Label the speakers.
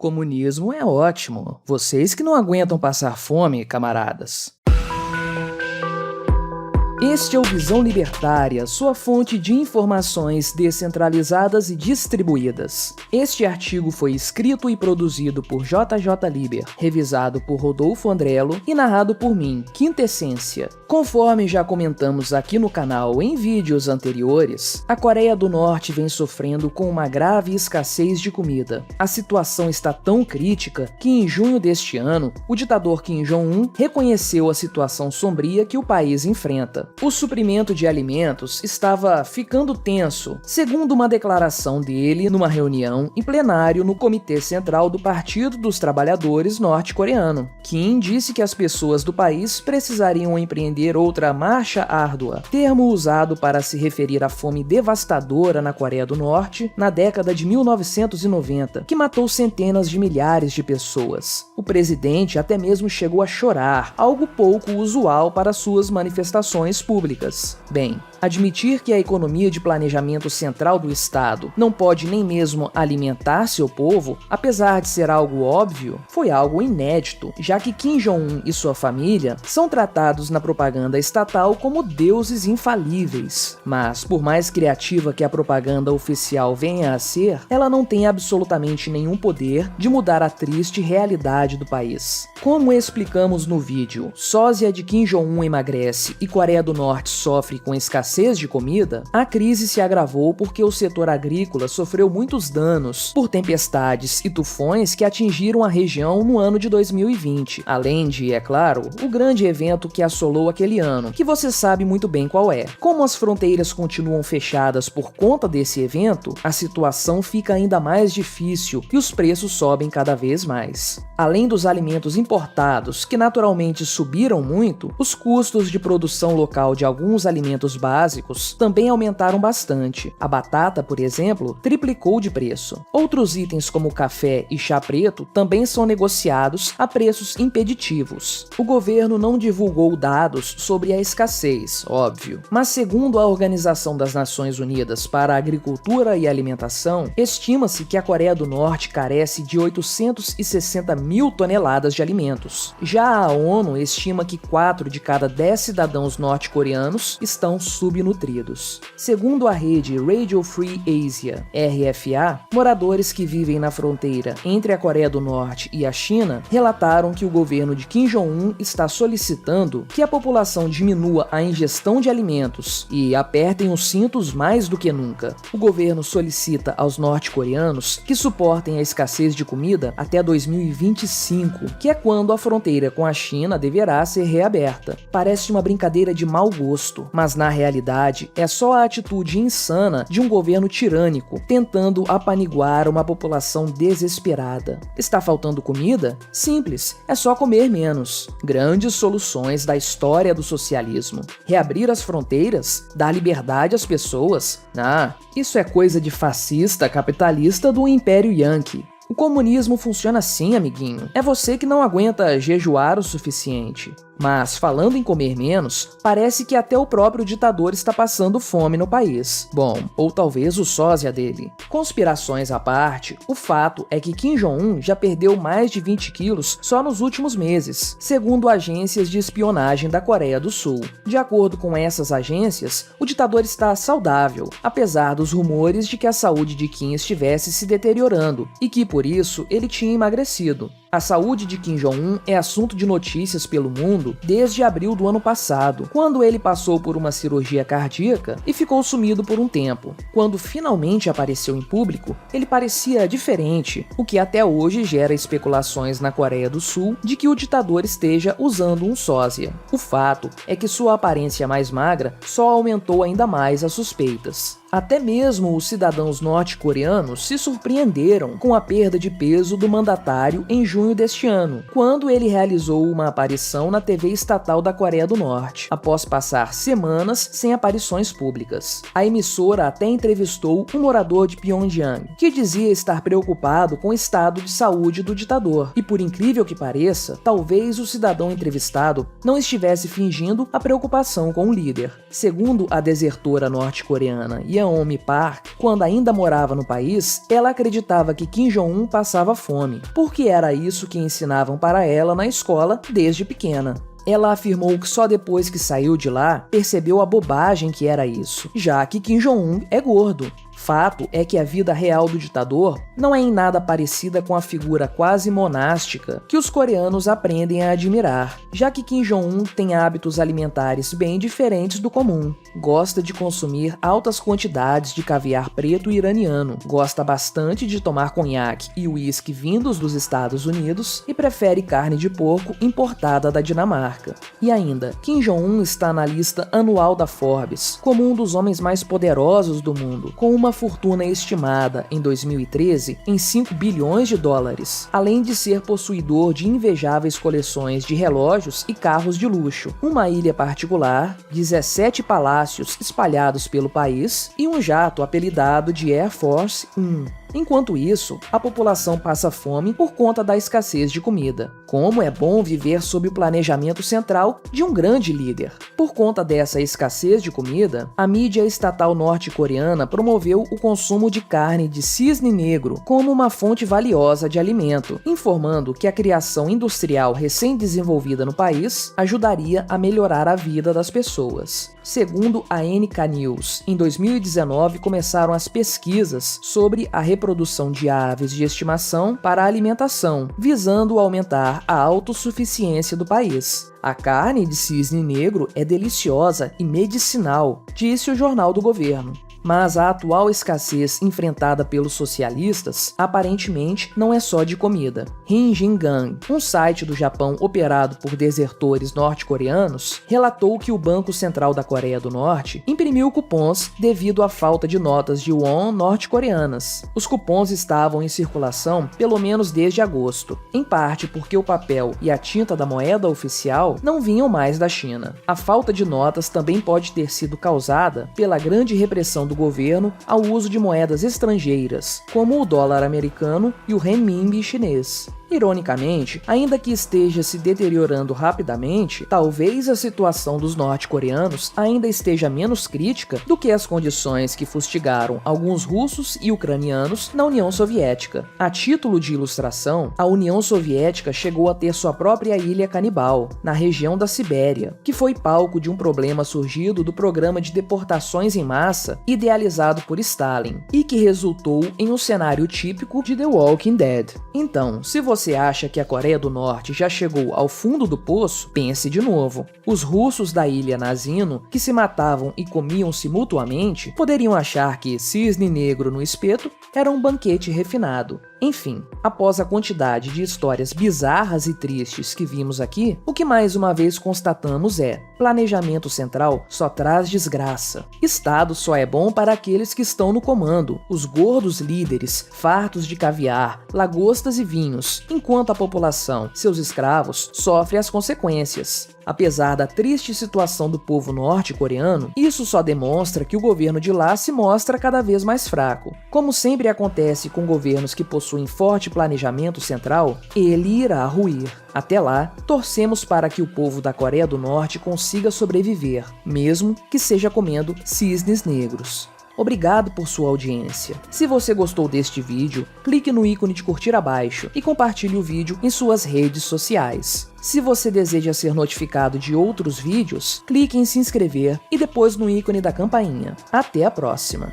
Speaker 1: Comunismo é ótimo. Vocês que não aguentam passar fome, camaradas. Este é o Visão Libertária, sua fonte de informações descentralizadas e distribuídas. Este artigo foi escrito e produzido por JJ Liber, revisado por Rodolfo Andrello e narrado por mim, Quintessência. Conforme já comentamos aqui no canal em vídeos anteriores, a Coreia do Norte vem sofrendo com uma grave escassez de comida. A situação está tão crítica que em junho deste ano, o ditador Kim Jong-un reconheceu a situação sombria que o país enfrenta. O suprimento de alimentos estava ficando tenso, segundo uma declaração dele numa reunião em plenário no Comitê Central do Partido dos Trabalhadores norte-coreano. Kim disse que as pessoas do país precisariam empreender outra marcha árdua, termo usado para se referir à fome devastadora na Coreia do Norte na década de 1990, que matou centenas de milhares de pessoas. O presidente até mesmo chegou a chorar, algo pouco usual para suas manifestações públicas. Bem, admitir que a economia de planejamento central do Estado não pode nem mesmo alimentar seu povo, apesar de ser algo óbvio, foi algo inédito, já que Kim Jong-un e sua família são tratados na propaganda estatal como deuses infalíveis. Mas, por mais criativa que a propaganda oficial venha a ser, ela não tem absolutamente nenhum poder de mudar a triste realidade do país. Como explicamos no vídeo, sósia de Kim Jong-un emagrece e Coreia do Norte sofre com escassez de comida, a crise se agravou porque o setor agrícola sofreu muitos danos por tempestades e tufões que atingiram a região no ano de 2020, além de, é claro, o grande evento que assolou aquele ano, que você sabe muito bem qual é. Como as fronteiras continuam fechadas por conta desse evento, a situação fica ainda mais difícil e os preços sobem cada vez mais. Além dos alimentos importados, que naturalmente subiram muito, os custos de produção local de alguns alimentos básicos também aumentaram bastante. A batata, por exemplo, triplicou de preço. Outros itens como café e chá preto também são negociados a preços impeditivos. O governo não divulgou dados sobre a escassez, óbvio, mas segundo a Organização das Nações Unidas para a Agricultura e Alimentação, estima-se que a Coreia do Norte carece de 860 mil toneladas de alimentos. Já a ONU estima que 4 de cada 10 cidadãos norte-coreanos estão subnutridos. Segundo a rede Radio Free Asia, RFA, moradores que vivem na fronteira entre a Coreia do Norte e a China relataram que o governo de Kim Jong-un está solicitando que a população diminua a ingestão de alimentos e apertem os cintos mais do que nunca. O governo solicita aos norte-coreanos que suportem a escassez de comida até 2025, que é quando a fronteira com a China deverá ser reaberta. Parece uma brincadeira de mau gosto, mas na realidade é só a atitude insana de um governo tirânico tentando apaniguar uma população desesperada. Está faltando comida? Simples, é só comer menos. Grandes soluções da história do socialismo. Reabrir as fronteiras? Dar liberdade às pessoas? Isso é coisa de fascista capitalista do Império Yankee. O comunismo funciona assim, amiguinho. É você que não aguenta jejuar o suficiente. Mas, falando em comer menos, parece que até o próprio ditador está passando fome no país. Bom, ou talvez o sósia dele. Conspirações à parte, o fato é que Kim Jong-un já perdeu mais de 20 quilos só nos últimos meses, segundo agências de espionagem da Coreia do Sul. De acordo com essas agências, o ditador está saudável, apesar dos rumores de que a saúde de Kim estivesse se deteriorando e que, por isso, ele tinha emagrecido. A saúde de Kim Jong-un é assunto de notícias pelo mundo desde abril do ano passado, quando ele passou por uma cirurgia cardíaca e ficou sumido por um tempo. Quando finalmente apareceu em público, ele parecia diferente, o que até hoje gera especulações na Coreia do Sul de que o ditador esteja usando um sósia. O fato é que sua aparência mais magra só aumentou ainda mais as suspeitas. Até mesmo os cidadãos norte-coreanos se surpreenderam com a perda de peso do mandatário em junho deste ano, quando ele realizou uma aparição na TV estatal da Coreia do Norte, após passar semanas sem aparições públicas. A emissora até entrevistou um morador de Pyongyang, que dizia estar preocupado com o estado de saúde do ditador, e por incrível que pareça, talvez o cidadão entrevistado não estivesse fingindo a preocupação com o líder. Segundo a desertora norte-coreana Yeonmi Park, quando ainda morava no país, ela acreditava que Kim Jong-un passava fome, porque era isso que ensinavam para ela na escola desde pequena. Ela afirmou que só depois que saiu de lá percebeu a bobagem que era isso, já que Kim Jong-un é gordo. Fato é que a vida real do ditador não é em nada parecida com a figura quase monástica que os coreanos aprendem a admirar, já que Kim Jong-un tem hábitos alimentares bem diferentes do comum. Gosta de consumir altas quantidades de caviar preto iraniano, gosta bastante de tomar conhaque e uísque vindos dos Estados Unidos e prefere carne de porco importada da Dinamarca. E ainda, Kim Jong-un está na lista anual da Forbes como um dos homens mais poderosos do mundo, com uma fortuna estimada, em 2013, em 5 bilhões de dólares, além de ser possuidor de invejáveis coleções de relógios e carros de luxo, uma ilha particular, 17 palácios espalhados pelo país e um jato apelidado de Air Force 1. Enquanto isso, a população passa fome por conta da escassez de comida. Como é bom viver sob o planejamento central de um grande líder. Por conta dessa escassez de comida, a mídia estatal norte-coreana promoveu o consumo de carne de cisne negro como uma fonte valiosa de alimento, informando que a criação industrial recém-desenvolvida no país ajudaria a melhorar a vida das pessoas. Segundo a NK News, em 2019 começaram as pesquisas sobre a reprodução de aves de estimação para a alimentação, visando aumentar a autossuficiência do país. A carne de cisne negro é deliciosa e medicinal, disse o jornal do governo. Mas a atual escassez enfrentada pelos socialistas aparentemente não é só de comida. Rinjingang, um site do Japão operado por desertores norte-coreanos, relatou que o Banco Central da Coreia do Norte imprimiu cupons devido à falta de notas de won norte-coreanas. Os cupons estavam em circulação pelo menos desde agosto, em parte porque o papel e a tinta da moeda oficial não vinham mais da China. A falta de notas também pode ter sido causada pela grande repressão do governo ao uso de moedas estrangeiras, como o dólar americano e o renminbi chinês. Ironicamente, ainda que esteja se deteriorando rapidamente, talvez a situação dos norte-coreanos ainda esteja menos crítica do que as condições que fustigaram alguns russos e ucranianos na União Soviética. A título de ilustração, a União Soviética chegou a ter sua própria ilha canibal, na região da Sibéria, que foi palco de um problema surgido do programa de deportações em massa idealizado por Stalin, e que resultou em um cenário típico de The Walking Dead. Então, se você acha que a Coreia do Norte já chegou ao fundo do poço, pense de novo. Os russos da ilha Nazino, que se matavam e comiam-se mutuamente, poderiam achar que cisne negro no espeto era um banquete refinado. Enfim, após a quantidade de histórias bizarras e tristes que vimos aqui, o que mais uma vez constatamos é: planejamento central só traz desgraça. Estado só é bom para aqueles que estão no comando, os gordos líderes, fartos de caviar, lagostas e vinhos, enquanto a população, seus escravos, sofre as consequências. Apesar da triste situação do povo norte-coreano, isso só demonstra que o governo de lá se mostra cada vez mais fraco. Como sempre acontece com governos que possuem forte planejamento central, ele irá ruir. Até lá, torcemos para que o povo da Coreia do Norte consiga sobreviver, mesmo que seja comendo cisnes negros. Obrigado por sua audiência. Se você gostou deste vídeo, clique no ícone de curtir abaixo e compartilhe o vídeo em suas redes sociais. Se você deseja ser notificado de outros vídeos, clique em se inscrever e depois no ícone da campainha. Até a próxima!